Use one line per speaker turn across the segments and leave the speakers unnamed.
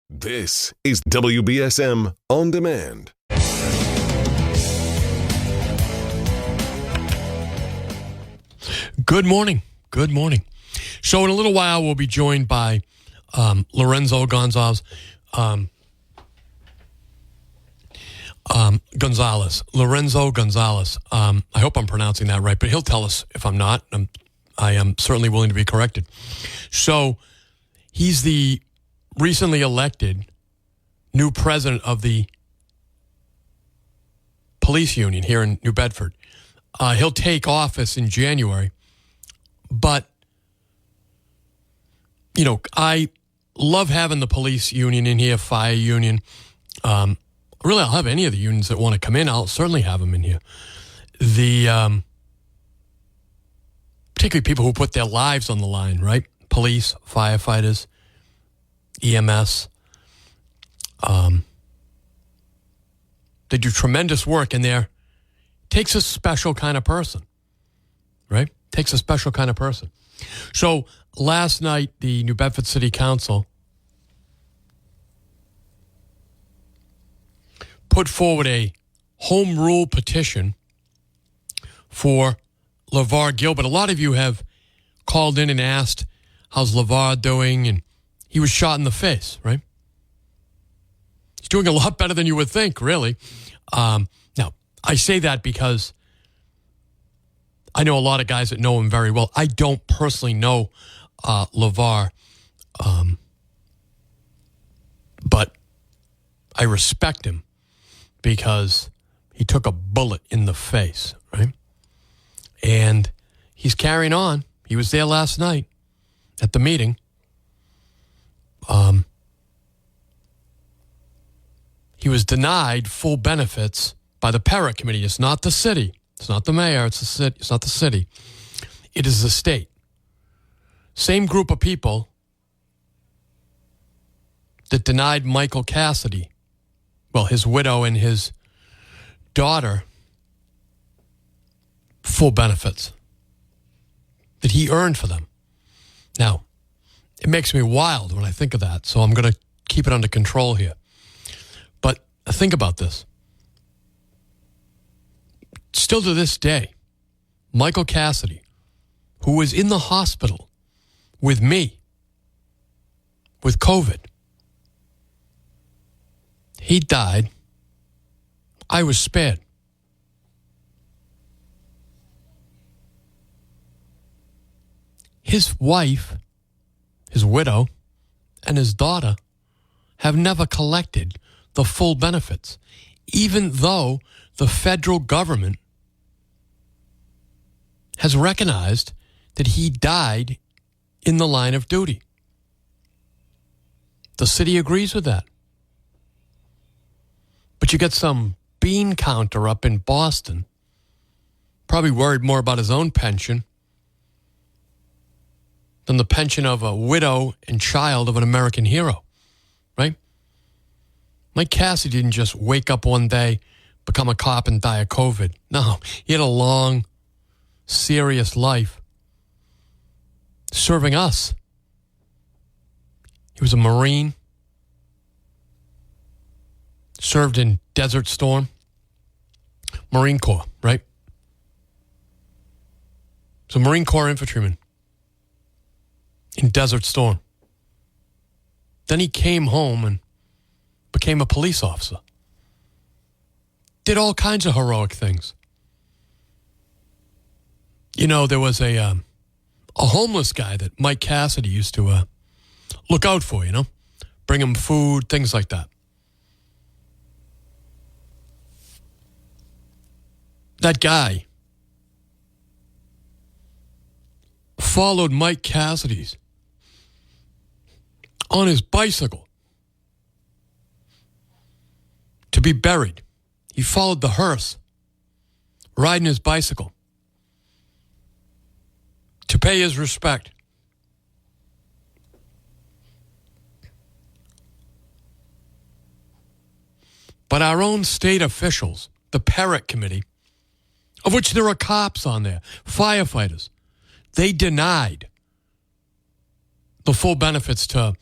This is WBSM On Demand.
Good morning. Good morning. So in a little while, we'll be joined by Lorenzo Gonzalez. Lorenzo Gonzalez. I hope I'm pronouncing that right, but he'll tell us if I'm not. I am certainly willing to be corrected. So he's the recently elected new president of the police union here in New Bedford. He'll take office in January. But, you know, I love having the police union in here, fire union. Really, I'll have any of the unions that want to come in. I'll certainly have them in here. The particularly people who put their lives on the line, right? Police, firefighters, EMS. They do tremendous work in there. Takes a special kind of person, right? Takes a special kind of person. So last night, the New Bedford City Council put forward a home rule petition for LeVar Gilbert. A lot of you have called in and asked, how's LeVar doing? And he was shot in the face, right? He's doing a lot better than you would think, really. Now, I say that because I know a lot of guys that know him very well. I don't personally know LeVar, but I respect him because he took a bullet in the face, right? And he's carrying on. He was there last night at the meeting. He was denied full benefits by the Parrott Committee. It's not the city. It's not the mayor. It's the city. It's not the city. It is the state. Same group of people that denied Michael Cassidy, well, his widow and his daughter, full benefits that he earned for them. Now, it makes me wild when I think of that, so I'm going to keep it under control here. But think about this. Still to this day, Michael Cassidy, who was in the hospital with me with COVID, he died. I was spared. His wife, his widow, and his daughter have never collected the full benefits, even though the federal government has recognized that he died in the line of duty. The city agrees with that. But you get some bean counter up in Boston, probably worried more about his own pension than the pension of a widow and child of an American hero, right? Mike Cassidy didn't just wake up one day, become a cop, and die of COVID. No, he had a long, serious life serving us. He was a Marine, served in Desert Storm, Marine Corps, right? He was a Marine Corps infantryman in Desert Storm. Then he came home and became a police officer. Did all kinds of heroic things. You know, there was a homeless guy that Mike Cassidy used to look out for, you know, bring him food, things like that. That guy followed Mike Cassidy's on his bicycle to be buried. He followed the hearse, riding his bicycle, to pay his respect. But our own state officials, the Parrott Committee, of which there are cops on there, firefighters, they denied the full benefits to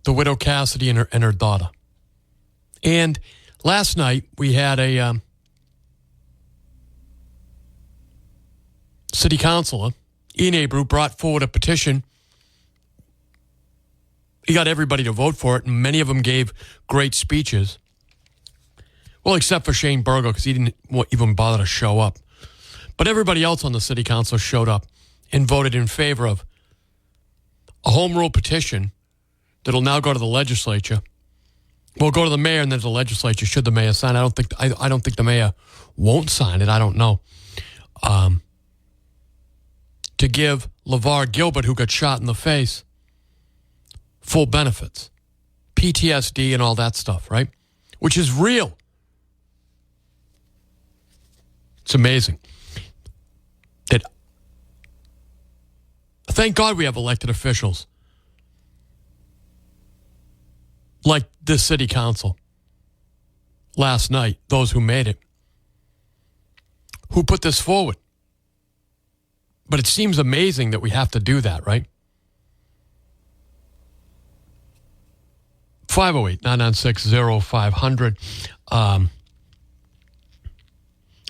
the widow Cassidy and her daughter. And last night we had a city councilor, Ian Abreu, brought forward a petition. He got everybody to vote for it, and many of them gave great speeches. Well, except for Shane Burgo, because he didn't even bother to show up. But everybody else on the city council showed up and voted in favor of a home rule petition that'll now go to the legislature. Well, go to the mayor and then to the legislature. Should the mayor sign? I don't think the mayor won't sign it. I don't know. To give LeVar Gilbert, who got shot in the face, full benefits, PTSD and all that stuff, right? Which is real. It's amazing. Thank God we have elected officials like this city council last night, those who made it, who put this forward. But it seems amazing that we have to do that, right? 508-996-0500.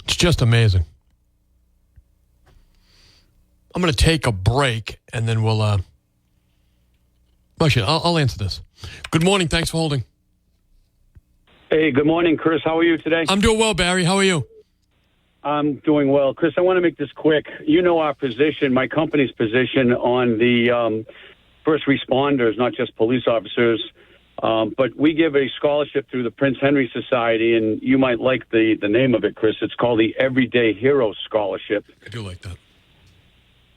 It's just amazing. I'm going to take a break, and then we'll... Actually, I'll answer this. Good morning. Thanks for holding.
Hey, good morning, Chris. How are you today?
I'm doing well, Barry. How are you?
I'm doing well. Chris, I want to make this quick. You know our position, my company's position on the first responders, not just police officers, but we give a scholarship through the Prince Henry Society, and you might like the name of it, Chris. It's called the Everyday Hero Scholarship.
I do like that.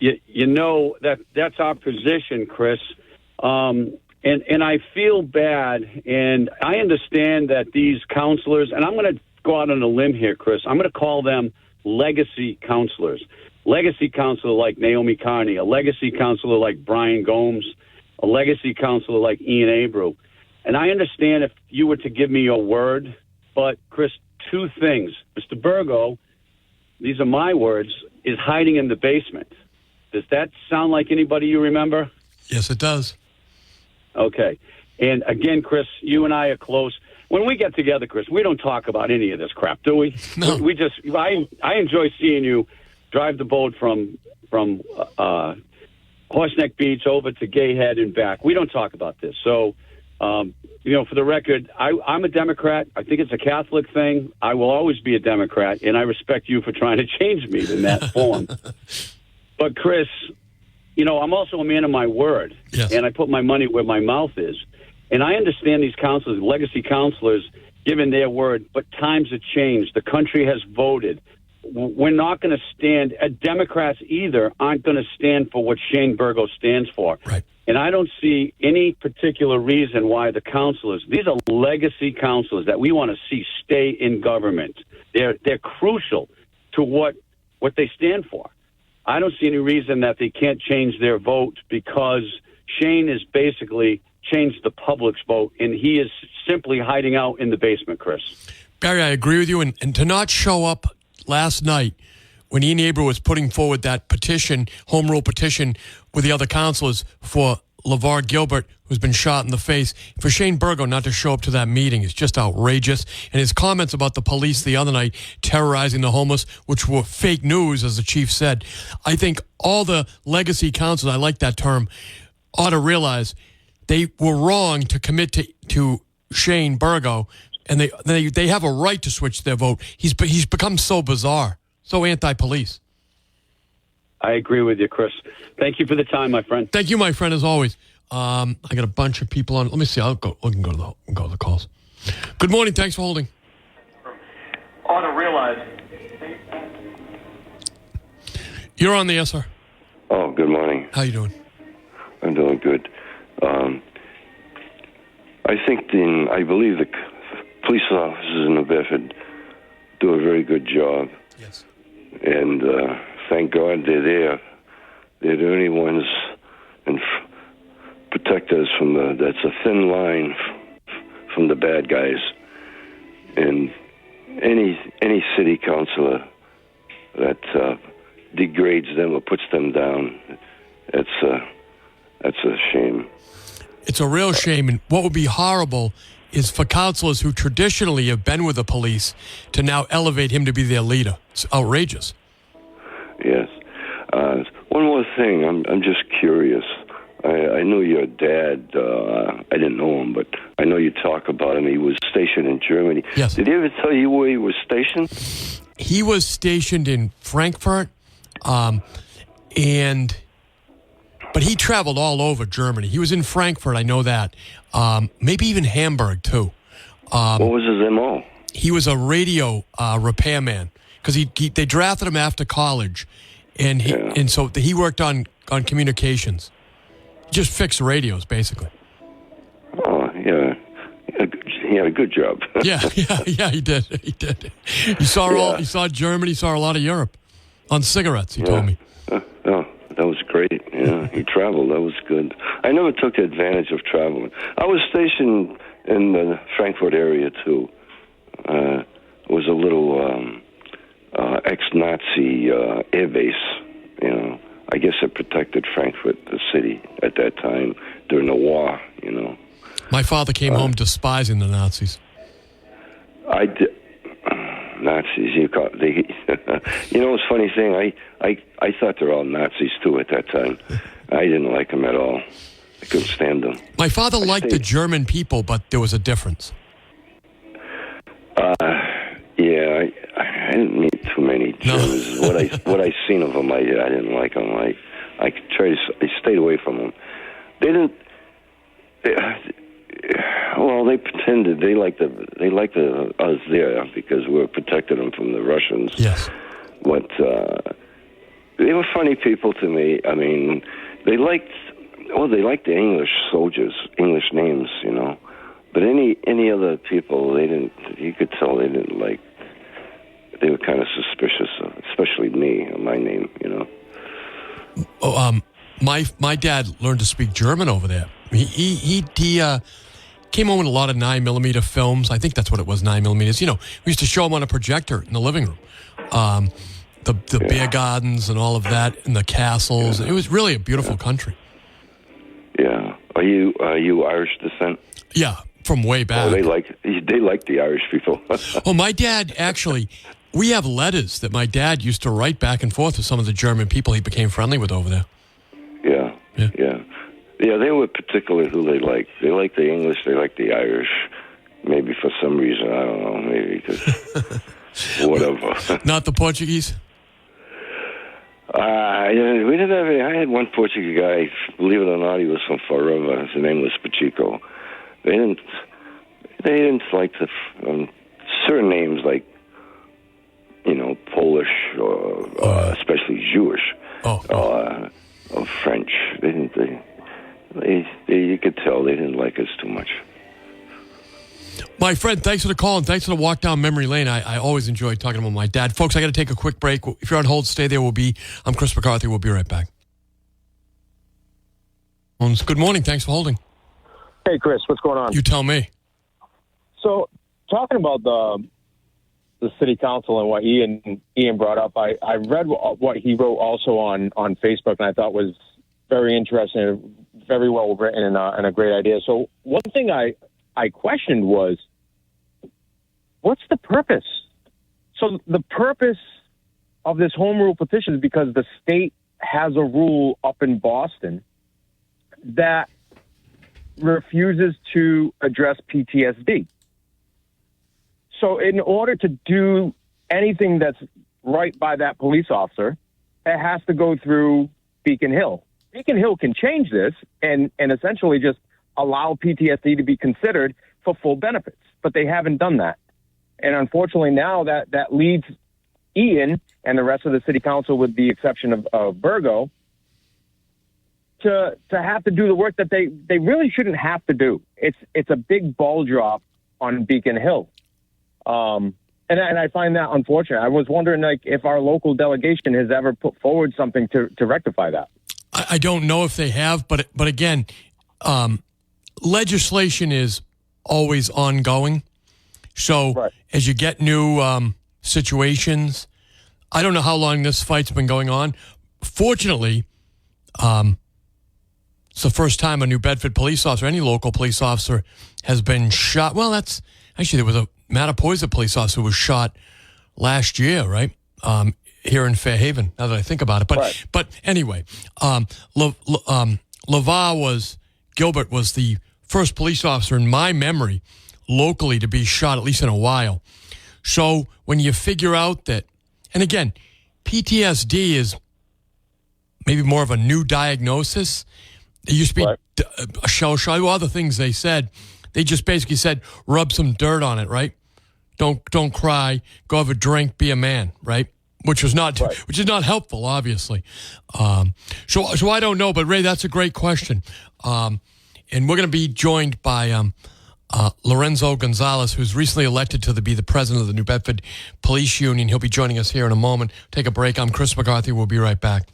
You know that's our position, Chris. And I feel bad, and I understand that these counselors, and I'm going to go out on a limb here, Chris. I'm going to call them legacy counselors. Legacy counselor like Naomi Carney, a legacy counselor like Brian Gomes, a legacy counselor like Ian Abreu. And I understand if you were to give me your word, but, Chris, two things. Mr. Burgo, these are my words, is hiding in the basement. Does that sound like anybody you remember?
Yes, it does.
Okay. And again, Chris, you and I are close. When we get together, Chris, we don't talk about any of this crap, do we?
No.
We just, I enjoy seeing you drive the boat from Horseneck Beach over to Gay Head and back. We don't talk about this. So, for the record, I'm a Democrat. I think it's a Catholic thing. I will always be a Democrat, and I respect you for trying to change me in that form. But, Chris, I'm also a man of my word,
yes.
And I put my money where my mouth is. And I understand these counselors, legacy counselors, giving their word, but times have changed. The country has voted. We're not going to stand, Democrats either aren't going to stand for what Shane Burgo stands for.
Right.
And I don't see any particular reason why the counselors, these are legacy counselors that we want to see stay in government. They're crucial to what they stand for. I don't see any reason that they can't change their vote because Shane has basically changed the public's vote, and he is simply hiding out in the basement, Chris.
Barry, I agree with you. And to not show up last night when Ian Abreu was putting forward that petition, home rule petition, with the other counselors for LeVar Gilbert, who's been shot in the face, for Shane Burgo not to show up to that meeting is just outrageous. And his comments about the police the other night terrorizing the homeless, which were fake news, as the chief said. I think all the legacy counselors, I like that term, ought to realize they were wrong to commit to Shane Burgo, and they have a right to switch their vote. He's become so bizarre, so anti-police.
I agree with you, Chris. Thank you for the time, my friend.
Thank you, my friend, as always. I got a bunch of people on. Let me see. We can go to the calls. Good morning. Thanks for holding.
Ought to realize.
You're on the air, sir.
Oh, good morning.
How you doing?
I'm doing good. I believe the police officers in Bedford do a very good job.
Yes.
And thank God they're there. They're the only ones and protect us from that's a thin line from the bad guys. And any city councilor that degrades them or puts them down, that's a shame.
It's a real shame. And what would be horrible is for counselors who traditionally have been with the police to now elevate him to be their leader. It's outrageous.
Yes. One more thing. I'm just curious. I know your dad. I didn't know him, but I know you talk about him. He was stationed in Germany.
Yes.
Did he ever tell you where he was stationed?
He was stationed in Frankfurt, but he traveled all over Germany. He was in Frankfurt, I know that. Maybe even Hamburg, too.
What was his M.O.?
He was a radio repairman because they drafted him after college, and so he worked on communications. Just fixed radios, basically.
Oh, yeah. He had a good job.
yeah, he did. He saw Germany, he saw a lot of Europe on cigarettes, he told me.
Oh, that was great. Yeah, he traveled. That was good. I never took advantage of traveling. I was stationed in the Frankfurt area, too. It was a little ex-Nazi air base, you know. I guess it protected Frankfurt, the city, at that time during the war, you know.
My father came home despising the Nazis.
I did. Nazis, you know, it's a funny thing. I thought they were all Nazis too at that time. I didn't like them at all. I couldn't stand them.
My father liked the German people, but there was a difference.
Yeah, I didn't meet too many Germans. No. what I seen of them, I didn't like them. I stayed away from them. They didn't. They pretended they liked us there because we protected them from the Russians.
Yes.
But they were funny people to me. I mean, they liked the English soldiers, English names, you know. But any other people, they didn't. You could tell they didn't like. They were kind of suspicious, especially me, my name, you know.
Oh, my dad learned to speak German over there. He came home with a lot of 9mm films. I think that's what it was, 9mm. You know, we used to show them on a projector in the living room. The beer gardens and all of that, and the castles. Yeah. It was really a beautiful country.
Yeah. Are you Irish descent?
Yeah, from way back.
Oh, they like the Irish people.
Oh, my dad actually. We have letters that my dad used to write back and forth with some of the German people he became friendly with over there.
Yeah, they were particular who they liked. They liked the English, they liked the Irish. Maybe for some reason, I don't know, maybe because whatever.
Not the Portuguese?
We didn't have any. I had one Portuguese guy, believe it or not, he was from Forever. His name was Pachico. They didn't like the certain names like, you know, Polish or especially Jewish or French. You could tell they didn't like us too much.
My friend, thanks for the call and thanks for the walk down memory lane. I always enjoy talking about my dad. Folks, I got to take a quick break. If you're on hold, stay there. I'm Chris McCarthy. We'll be right back. Good morning. Thanks for holding.
Hey, Chris, what's going on?
You tell me.
So, talking about the city council and what Ian brought up, I read what he wrote also on Facebook, and I thought was very interesting, very well written, and a great idea. So, one thing I questioned was, what's the purpose? So, the purpose of this home rule petition is because the state has a rule up in Boston that refuses to address PTSD. So in order to do anything that's right by that police officer, it has to go through Beacon Hill. Beacon Hill can change this and essentially just allow PTSD to be considered for full benefits, but they haven't done that. And unfortunately now that leads Ian and the rest of the city council, with the exception of Virgo, to have to do the work that they really shouldn't have to do. It's a big ball drop on Beacon Hill. And I find that unfortunate. I was wondering, like, if our local delegation has ever put forward something to rectify that.
I don't know if they have, but again, legislation is always ongoing. So as you get new situations, I don't know how long this fight's been going on. Fortunately, It's the first time a New Bedford police officer, any local police officer, has been shot. Well, that's actually, there was a Mattapoisett police officer who was shot last year, right? Here in Fairhaven, now that I think about it. But anyway, Gilbert was the first police officer in my memory locally to be shot, at least in a while. So when you figure out that, and again, PTSD is maybe more of a new diagnosis. It used to be a shell shock. Well, other things they said, they just basically said, rub some dirt on it, right? Don't cry. Go have a drink. Be a man, right? Which is not helpful, obviously. So I don't know, but Ray, that's a great question. And we're going to be joined by Lorenzo Gonzalez, who's recently elected to be the president of the New Bedford Police Union. He'll be joining us here in a moment. Take a break. I'm Chris McCarthy. We'll be right back.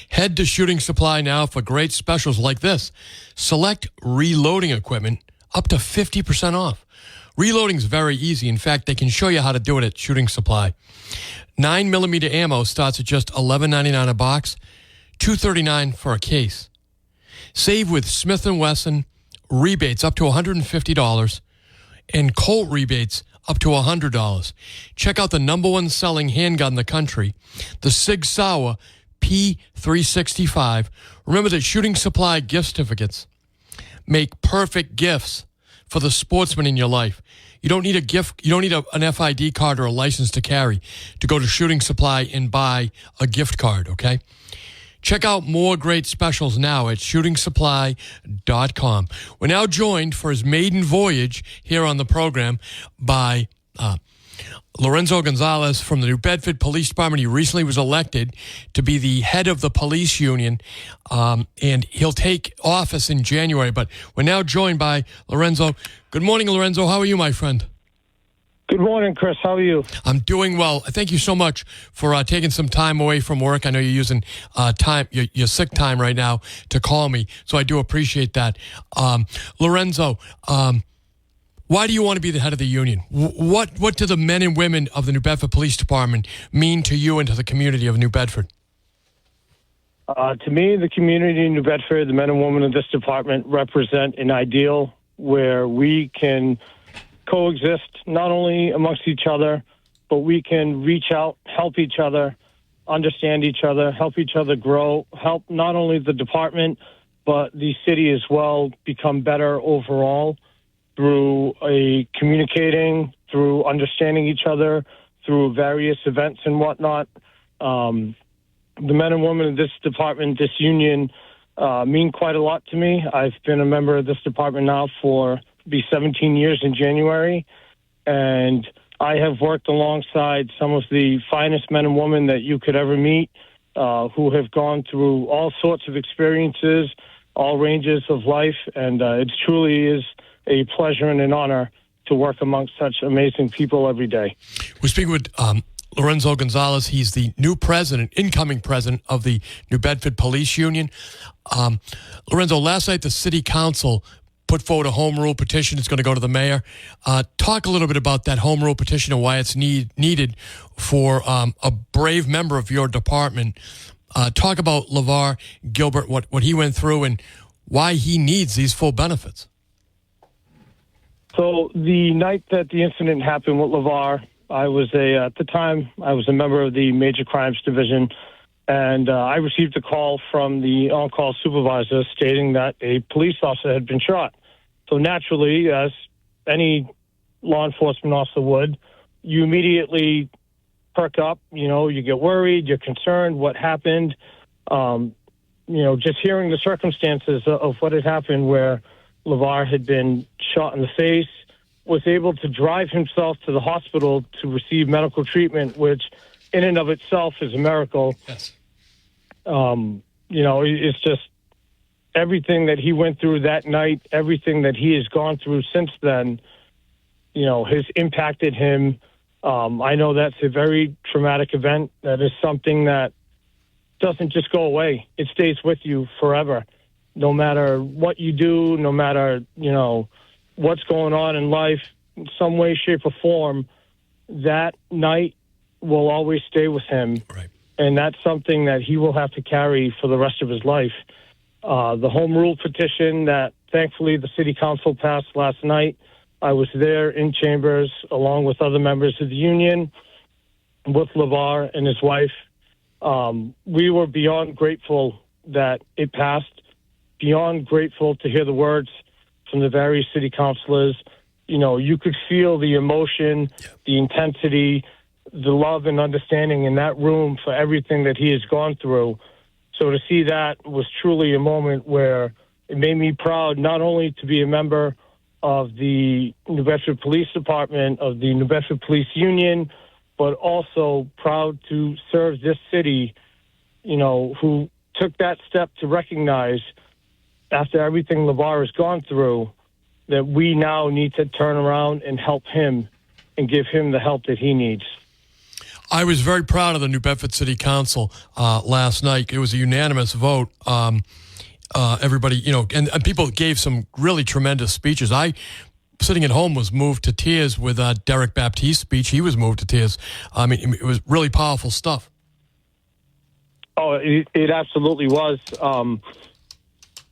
Head to Shooting Supply now for great specials like this. Select reloading equipment up to 50% off. Reloading is very easy. In fact, they can show you how to do it at Shooting Supply. 9mm ammo starts at just $11.99 a box, $2.39 for a case. Save with Smith & Wesson rebates up to $150 and Colt rebates up to $100. Check out the number one selling handgun in the country, the Sig Sauer P365. Remember that Shooting Supply gift certificates make perfect gifts for the sportsman in your life. You don't need a gift. You don't need an FID card or a license to carry to go to Shooting Supply and buy a gift card, okay? Check out more great specials now at shootingsupply.com. We're now joined for his maiden voyage here on the program by Lorenzo Gonzalez from the New Bedford Police Department. He recently was elected to be the head of the police union, and he'll take office in January. But we're now joined by Lorenzo. Good morning, Lorenzo. How are you, my friend?
Good morning, Chris. How are you?
I'm doing well. Thank you so much for taking some time away from work. I know you're using your sick time right now to call me, so I do appreciate that. Lorenzo, why do you want to be the head of the union? What do the men and women of the New Bedford Police Department mean to you and to the community of New Bedford?
To me, the community in New Bedford, the men and women of this department represent an ideal where we can coexist not only amongst each other, but we can reach out, help each other, understand each other, help each other grow, help not only the department, but the city as well become better overall through communicating, through understanding each other, through various events and whatnot. The men and women of this department, this union, mean quite a lot to me. I've been a member of this department now for 17 years in January, and I have worked alongside some of the finest men and women that you could ever meet, who have gone through all sorts of experiences, all ranges of life, and it truly is a pleasure and an honor to work amongst such amazing people every day.
We're speaking with Lorenzo Gonzalez. He's the new incoming president of the New Bedford Police Union. Lorenzo, last night the city council put forward a home rule petition. It's going to go to the mayor. Talk a little bit about that home rule petition and why it's needed for a brave member of your department. Talk about LeVar Gilbert, what he went through, and why he needs these full benefits.
So the night that the incident happened with LeVar, at the time, I was a member of the Major Crimes Division, and I received a call from the on-call supervisor stating that a police officer had been shot. So naturally, as any law enforcement officer would, you immediately perk up. You get worried, you're concerned, what happened. Just hearing the circumstances of what had happened where LeVar had been shot in the face, was able to drive himself to the hospital to receive medical treatment, which in and of itself is a miracle.
Yes.
It's just everything that he went through that night, everything that he has gone through since then, has impacted him. I know that's a very traumatic event. That is something that doesn't just go away. It stays with you forever. No matter what you do, no matter, what's going on in life, in some way, shape, or form, that night will always stay with him.
Right.
and that's something that he will have to carry for the rest of his life. The home rule petition that thankfully the city council passed last night, I was there in chambers along with other members of the union, with LeVar and his wife. We were beyond grateful that it passed, beyond grateful to hear the words from the various city councilors. You know, you could feel the emotion, the intensity, the love and understanding in that room for everything that he has gone through. So to see that was truly a moment where it made me proud not only to be a member of the New Bedford Police Department, of the New Bedford Police Union, but also proud to serve this city, you know, who took that step to recognize, after everything LeVar has gone through, that we now need to turn around and help him and give him the help that he needs.
I was very proud of the New Bedford City Council last night. It was a unanimous vote. Everybody, you know, and people gave some really tremendous speeches. I, sitting at home, was moved to tears with Derek Baptiste's speech. He was moved to tears. I mean, it was really powerful stuff.
Oh, it absolutely was.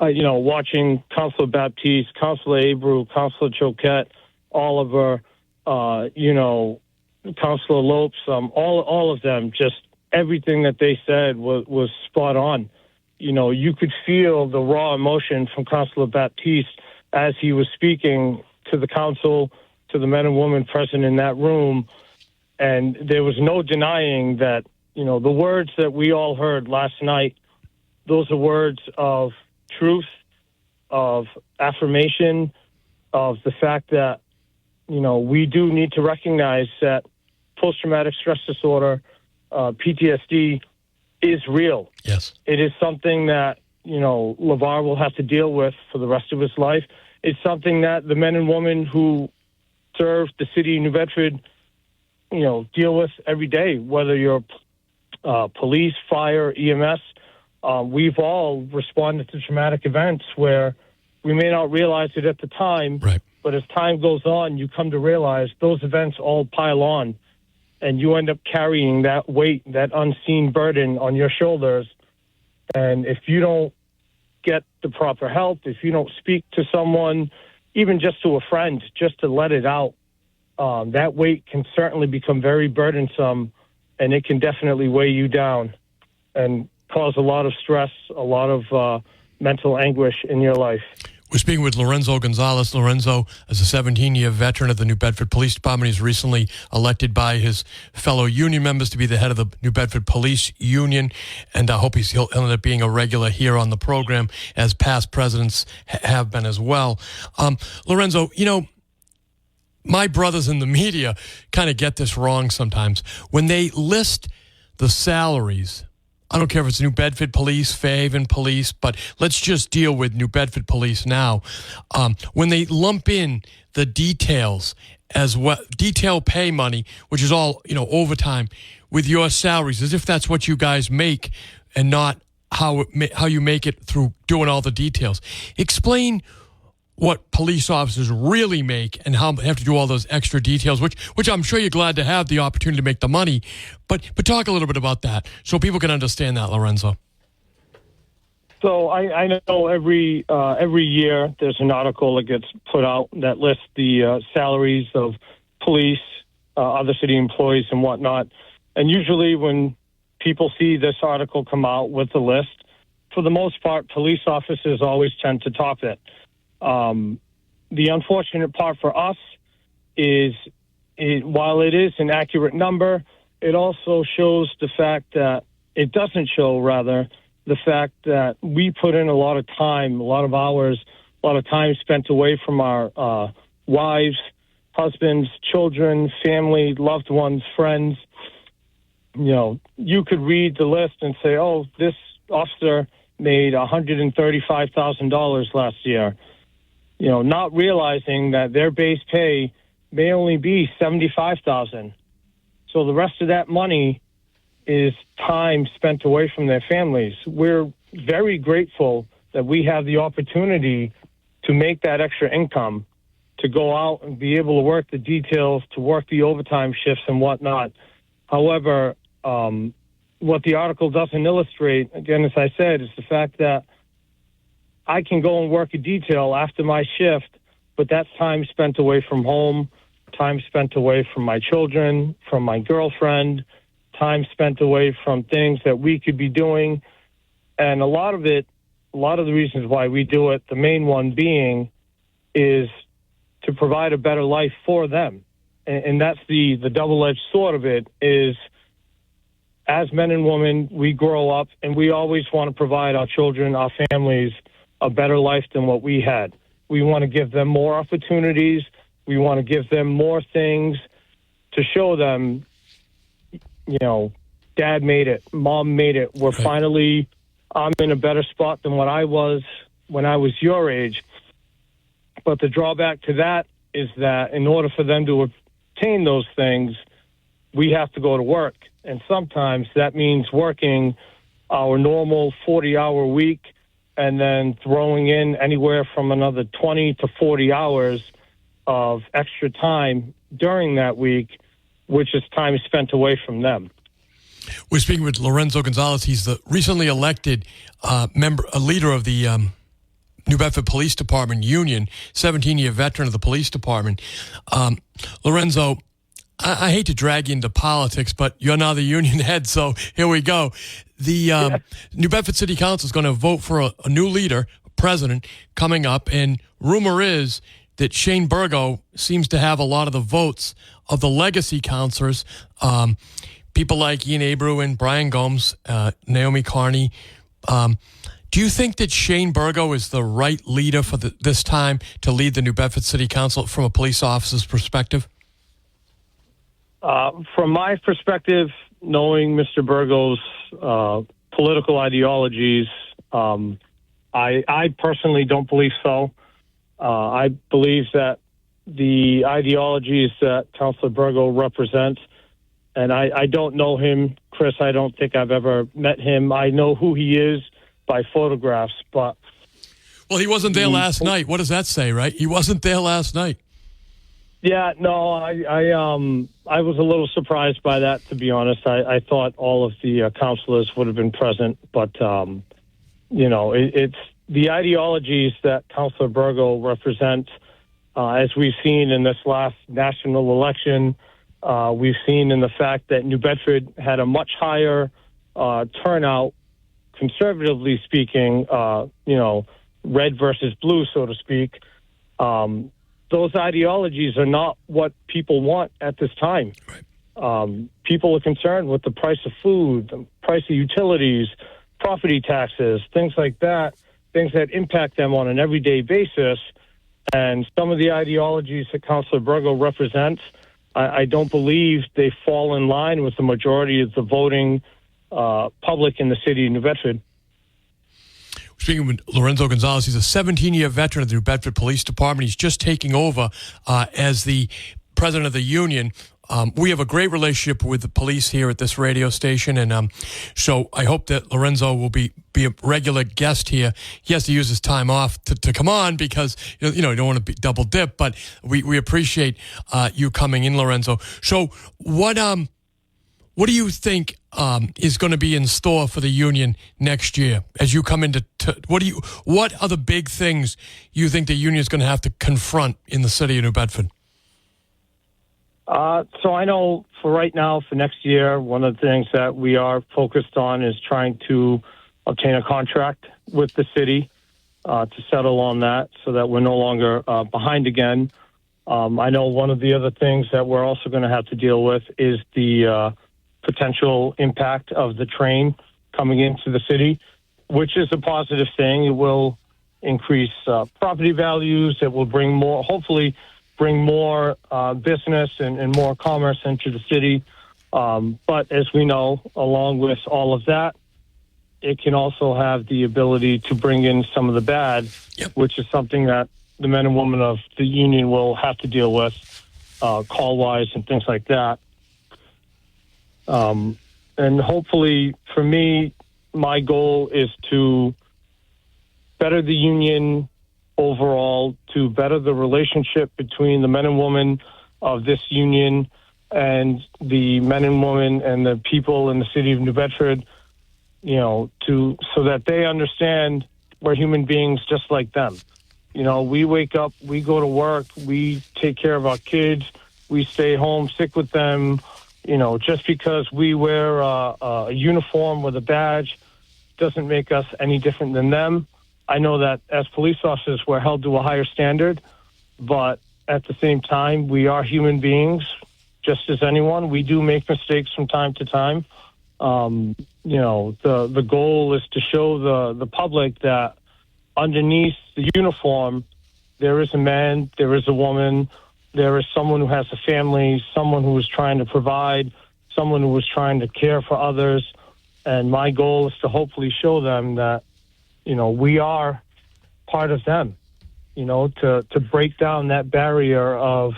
You know, watching Councilor Baptiste, Councilor Abreu, Councilor Choquette, Oliver, you know, Councilor Lopes, all of them, just everything that they said was spot on. You know, you could feel the raw emotion from Councilor Baptiste as he was speaking to the council, to the men and women present in that room. And there was no denying that, you know, the words that we all heard last night, those are words of truth, of affirmation, of the fact that, you know, we do need to recognize that post-traumatic stress disorder, PTSD, is real.
Yes.
It is something that, you know, LeVar will have to deal with for the rest of his life. It's something that the men and women who serve the city of New Bedford, you know, deal with every day, whether you're police, fire, EMS. We've all responded to traumatic events where we may not realize it at the time,
right,
but as time goes on, you come to realize those events all pile on, and you end up carrying that weight, that unseen burden on your shoulders. And if you don't get the proper help, if you don't speak to someone, even just to a friend, just to let it out, that weight can certainly become very burdensome, and it can definitely weigh you down and cause a lot of stress, a lot of mental anguish in your life.
We're speaking with Lorenzo Gonzalez. Lorenzo is a 17-year veteran of the New Bedford Police Department. He's recently elected by his fellow union members to be the head of the New Bedford Police Union, and I hope he'll end up being a regular here on the program, as past presidents have been as well. Lorenzo, you know, my brothers in the media kind of get this wrong sometimes. When they list the salaries, I don't care if it's New Bedford Police, Fairhaven Police, but let's just deal with New Bedford Police now. When they lump in the details as well, detail pay money, which is all, you know, overtime, with your salaries, as if that's what you guys make and not how you make it through doing all the details. Explain what police officers really make and how they have to do all those extra details, which I'm sure you're glad to have the opportunity to make the money. But talk a little bit about that so people can understand that, Lorenzo.
So I know every year there's an article that gets put out that lists the salaries of police, other city employees and whatnot. And usually when people see this article come out with the list, for the most part, police officers always tend to top it. The unfortunate part for us is, while it is an accurate number, it also shows the fact that it doesn't show, rather, the fact that we put in a lot of time, a lot of hours, a lot of time spent away from our wives, husbands, children, family, loved ones, friends. You know, you could read the list and say, oh, this officer made $135,000 last year. You know, not realizing that their base pay may only be $75,000. So the rest of that money is time spent away from their families. We're very grateful that we have the opportunity to make that extra income, to go out and be able to work the details, to work the overtime shifts and whatnot. However, what the article doesn't illustrate, again, as I said, is the fact that I can go and work a detail after my shift, but that's time spent away from home, time spent away from my children, from my girlfriend, time spent away from things that we could be doing. And a lot of the reasons why we do it, the main one being, is to provide a better life for them. And that's the double-edged sword of it, is as men and women, we grow up and we always want to provide our children, our families, a better life than what we had. We want to give them more opportunities. We want to give them more things to show them, Dad made it, Mom made it. We're finally, I'm in a better spot than what I was when I was your age. But the drawback to that is that in order for them to obtain those things, we have to go to work. And sometimes that means working our normal 40-hour week and then throwing in anywhere from another 20 to 40 hours of extra time during that week, which is time spent away from them.
We're speaking with Lorenzo Gonzalez. He's the recently elected a leader of the New Bedford Police Department Union, 17-year veteran of the police department. Lorenzo, I hate to drag you into politics, but you're now the union head, so here we go. The New Bedford City Council is going to vote for a new leader, president, coming up, and rumor is that Shane Burgo seems to have a lot of the votes of the legacy councilors, people like Ian Abreu and Brian Gomes, Naomi Carney. Do you think that Shane Burgo is the right leader for this time to lead the New Bedford City Council from a police officer's perspective?
From my perspective, knowing Mr. Burgo's political ideologies, I personally don't believe so. I believe that the ideologies that Councilor Burgo represents, and I don't know him, Chris, I don't think I've ever met him. I know who he is by photographs, but...
Well, he wasn't there last night. What does that say, right? He wasn't there last night.
Yeah, no, I was a little surprised by that, to be honest. I thought all of the councilors would have been present, but, it's the ideologies that Councilor Burgo represents, as we've seen in this last national election. We've seen in the fact that New Bedford had a much higher turnout, conservatively speaking, red versus blue, so to speak. Those ideologies are not what people want at this time. Right. People are concerned with the price of food, the price of utilities, property taxes, things like that, things that impact them on an everyday basis. And some of the ideologies that Councilor Burgo represents, I don't believe they fall in line with the majority of the voting public in the city of New Bedford.
Speaking with Lorenzo Gonzalez, he's a 17-year veteran of the New Bedford Police Department. He's just taking over as the president of the union. We have a great relationship with the police here at this radio station, and so I hope that Lorenzo will be a regular guest here. He has to use his time off to come on because you don't want to be double dip, but we appreciate you coming in, Lorenzo. So what do you think is going to be in store for the union next year as you come into? What are the big things you think the union is going to have to confront in the city of New Bedford?
So I know for right now, for next year, one of the things that we are focused on is trying to obtain a contract with the city to settle on that so that we're no longer behind again. I know one of the other things that we're also going to have to deal with is the potential impact of the train coming into the city, which is a positive thing. It will increase property values. It will bring more, hopefully bring more business and more commerce into the city. But as we know, along with all of that, it can also have the ability to bring in some of the bad, which is something that the men and women of the union will have to deal with, call-wise and things like that. And hopefully, for me, my goal is to better the union overall, to better the relationship between the men and women of this union, and the men and women and the people in the city of New Bedford, so that they understand we're human beings just like them. We wake up, we go to work, we take care of our kids, we stay home, sick with them. Just because we wear a uniform with a badge doesn't make us any different than them. I know that as police officers, we're held to a higher standard, but at the same time, we are human beings, just as anyone. We do make mistakes from time to time. The goal is to show the public that underneath the uniform, there is a man, there is a woman, there is someone who has a family, someone who is trying to provide, someone who is trying to care for others. And my goal is to hopefully show them that, we are part of them, to break down that barrier of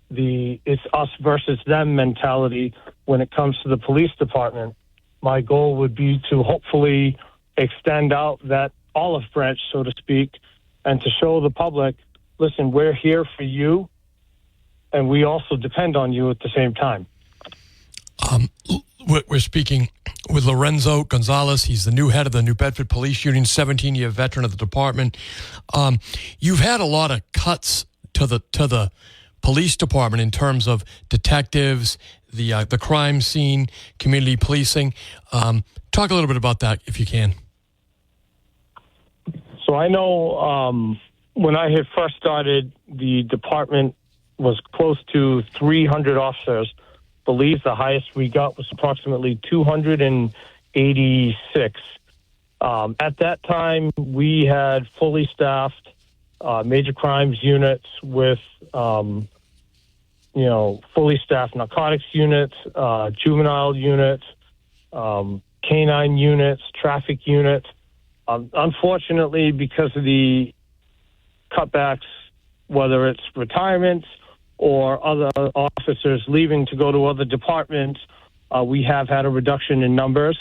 it's us versus them mentality when it comes to the police department. My goal would be to hopefully extend out that olive branch, so to speak, and to show the public, listen, we're here for you, and we also depend on you at the same time.
We're speaking with Lorenzo Gonzalez. He's the new head of the New Bedford Police Union, 17-year veteran of the department. You've had a lot of cuts to the police department in terms of detectives, the crime scene, community policing. Talk a little bit about that, if you can.
So I know when I had first started, the department was close to 300 officers. I believe the highest we got was approximately 286. At that time, we had fully staffed major crimes units with, fully staffed narcotics units, juvenile units, canine units, traffic units. Unfortunately, because of the cutbacks, whether it's retirements or other officers leaving to go to other departments, we have had a reduction in numbers,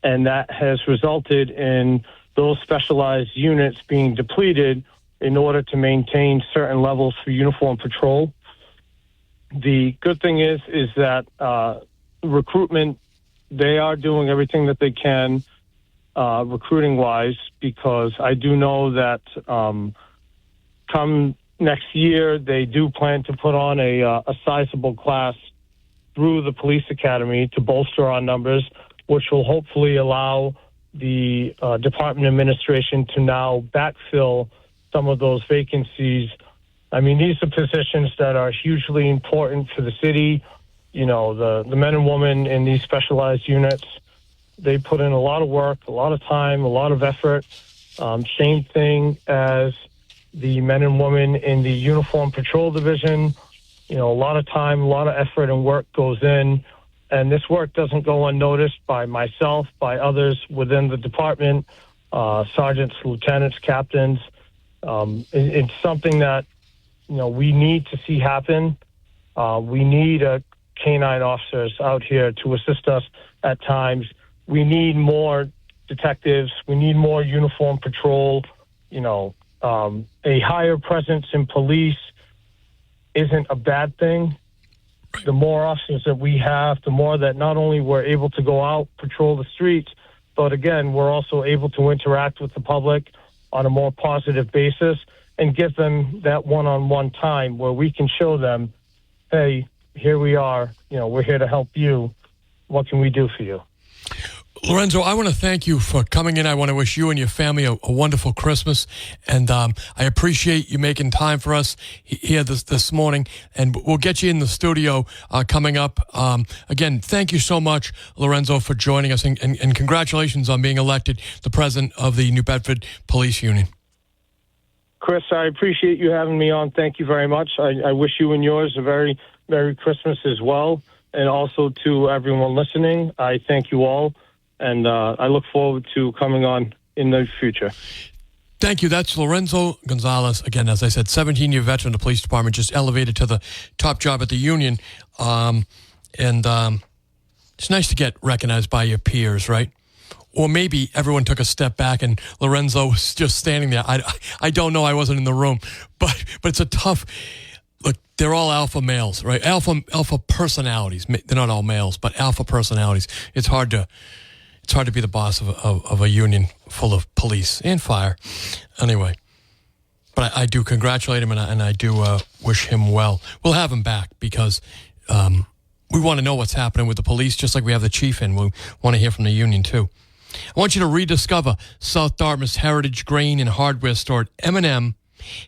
and that has resulted in those specialized units being depleted in order to maintain certain levels for uniform patrol. The good thing is that recruitment, they are doing everything that they can recruiting-wise, because I do know that come next year, they do plan to put on a sizable class through the police academy to bolster our numbers, which will hopefully allow the department administration to now backfill some of those vacancies. I mean, these are positions that are hugely important for the city. The men and women in these specialized units, they put in a lot of work, a lot of time, a lot of effort. Same thing as the men and women in the uniform patrol division. A lot of time, a lot of effort and work goes in. And this work doesn't go unnoticed by myself, by others within the department, sergeants, lieutenants, captains. It's something that, we need to see happen. We need canine officers out here to assist us at times. We need more detectives. We need more uniform patrol. A higher presence in police isn't a bad thing. The more officers that we have, the more that not only we're able to go out, patrol the streets, but again, we're also able to interact with the public on a more positive basis and give them that one-on-one time where we can show them, hey, here we are, we're here to help you. What can we do for you?
Lorenzo, I want to thank you for coming in. I want to wish you and your family a wonderful Christmas, and I appreciate you making time for us here this morning, and we'll get you in the studio coming up. Again, thank you so much, Lorenzo, for joining us, and congratulations on being elected the president of the New Bedford Police Union.
Chris, I appreciate you having me on. Thank you very much. I wish you and yours a very Merry Christmas as well, and also to everyone listening, I thank you all. And I look forward to coming on in the future.
Thank you. That's Lorenzo Gonzalez. Again, as I said, 17-year veteran of the police department, just elevated to the top job at the union. It's nice to get recognized by your peers, right? Or maybe everyone took a step back and Lorenzo was just standing there. I don't know. I wasn't in the room. But it's a tough... Look, they're all alpha males, right? Alpha personalities. They're not all males, but alpha personalities. It's hard to be the boss of a union full of police and fire. Anyway, but I do congratulate him, and I do wish him well. We'll have him back because we want to know what's happening with the police, just like we have the chief in. We want to hear from the union, too. I want you to rediscover South Dartmouth's heritage grain and hardware store at M&M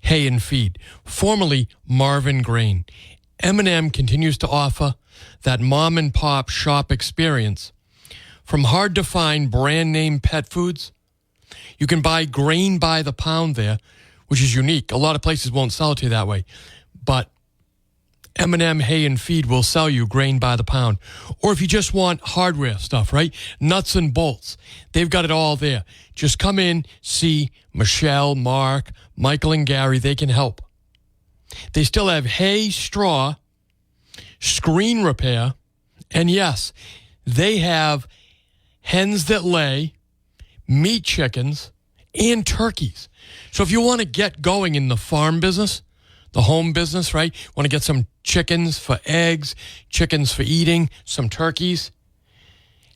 Hay and Feed, formerly Marvin Grain. M&M continues to offer that mom-and-pop shop experience. From hard-to-find brand-name pet foods, you can buy grain by the pound there, which is unique. A lot of places won't sell it to you that way. But M&M Hay and Feed will sell you grain by the pound. Or if you just want hardware stuff, right? Nuts and bolts. They've got it all there. Just come in, see Michelle, Mark, Michael, and Gary. They can help. They still have hay, straw, screen repair, and yes, they have hens that lay, meat chickens, and turkeys. So if you want to get going in the farm business, the home business, right? Want to get some chickens for eggs, chickens for eating, some turkeys,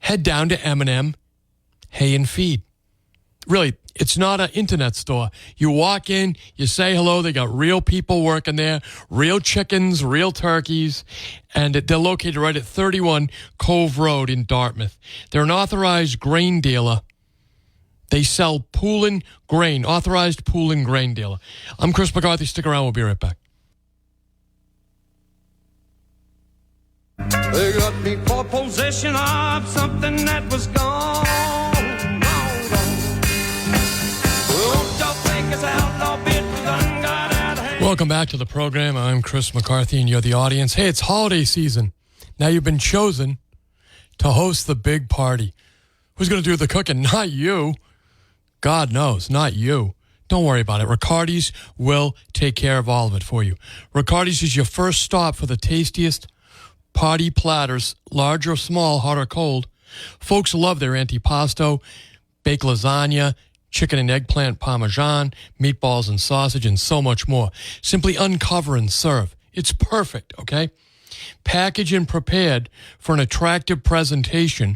head down to M&M Hay and Feed. Really, it's not an internet store. You walk in, you say hello, they got real people working there, real chickens, real turkeys, and they're located right at 31 Cove Road in Dartmouth. They're an authorized grain dealer. They sell Poolin Grain, authorized Poolin Grain dealer. I'm Chris McCarthy. Stick around. We'll be right back.
They got me for possession of something that was gone.
Welcome back to the program. I'm Chris McCarthy, and you're the audience. Hey, it's holiday season. Now you've been chosen to host the big party. Who's going to do the cooking? Not you. God knows, not you. Don't worry about it. Riccardi's will take care of all of it for you. Riccardi's is your first stop for the tastiest party platters, large or small, hot or cold. Folks love their antipasto, baked lasagna, chicken and eggplant parmesan, meatballs and sausage, and so much more. Simply uncover and serve. It's perfect, okay? Packaged and prepared for an attractive presentation